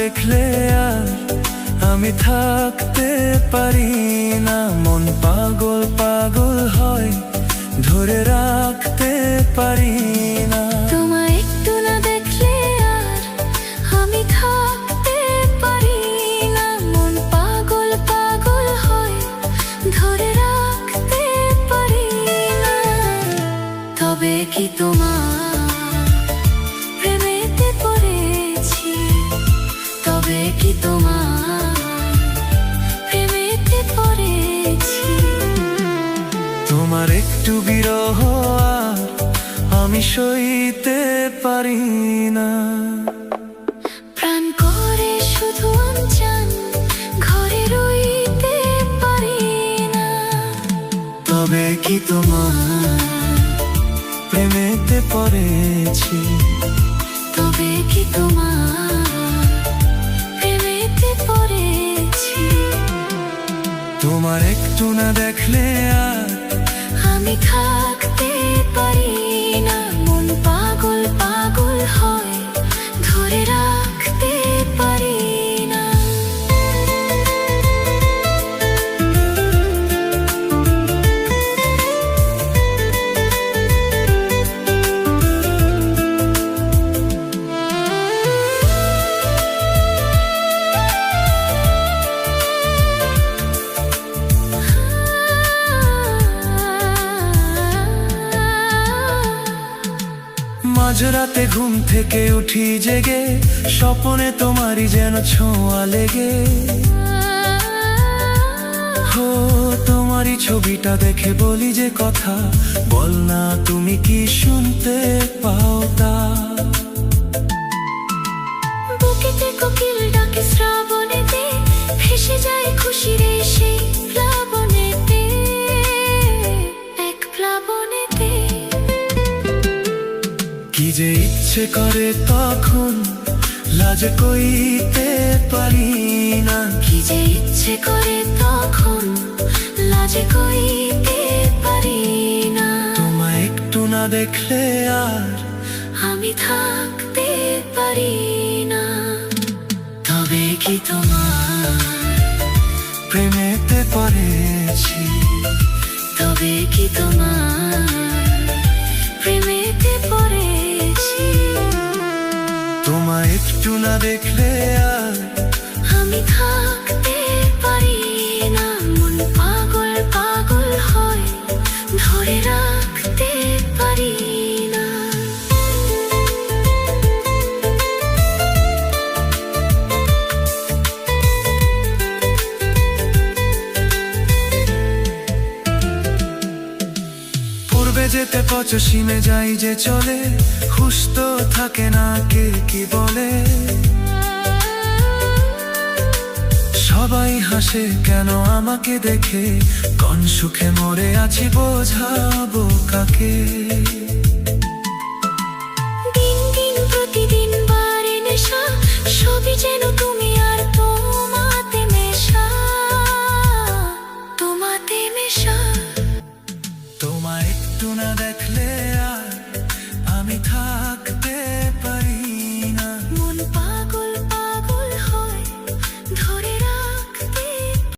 দেখলে আর আমি থাকতে পারি না। মন পাগল পাগল হয়, ধরে রাখতে পারি না। তোমায় একটু না দেখলে আর আমি থাকতে পারি না। মন পাগল পাগল হয়, ধরে রাখতে পারি না। তবে কি তোমার প্রেমেতে পড়েছি? তবে কি তোমার প্রেমেতে পড়েছি? তোমার একটু বিরহ আর আমি সইতে পারি না। প্রাণ করে শুধু অনজান ঘরে রইতে পারি না। তবে কি তোমার প্রেমেতে পড়েছি? তবে কি তোমার প্রেমেতে পড়েছি? তোমার একটু না দেখলে আর আমি থাকতে পারি না। মন পাগল পাগল হয়, ধরে রাখতে পারি না। মাঝরাতে ঘুম থেকে উঠি জেগে, স্বপ্নে তোমারই যেন ছোঁয়া লেগে। হো তোমারই ছবিটা দেখে বলি যে কথা, বল না তুমি কি শুনতে পাও তা? বুকেতে কোকিল ডাকে শ্রাবণেতে, ভেসে যায় খুশির সেই প্লাবনেতে, এক প্লাবনেতে। কি যে ইচ্ছে করে তখন লাজ কইতে পারি না। কি যে ইচ্ছে করে তখন লাজে কইতে পারি না। তোমায় একটু না দেখলে আর আমি থাকতে পারি না। তবে কি তোমার প্রেমেতে পড়েছি? তবে কি তোমার প্রেমেতে পড়েছি? তোমায় একটু না দেখলে আর আমি থাকতে পারি না। মন পাগল পাগল হয়, ধরে রাখতে পারি না। পূর্বে যেতে পশ্চিমে যাই যে চলে, হুঁশ তো থাকে না কে কি বলে। সবাই হাসে কেন আমাকে দেখে, কোন সুখে মরে আছি বোঝাবো কাকে? দিন দিন প্রতিদিন বাড়ে নেশা, সবই যেন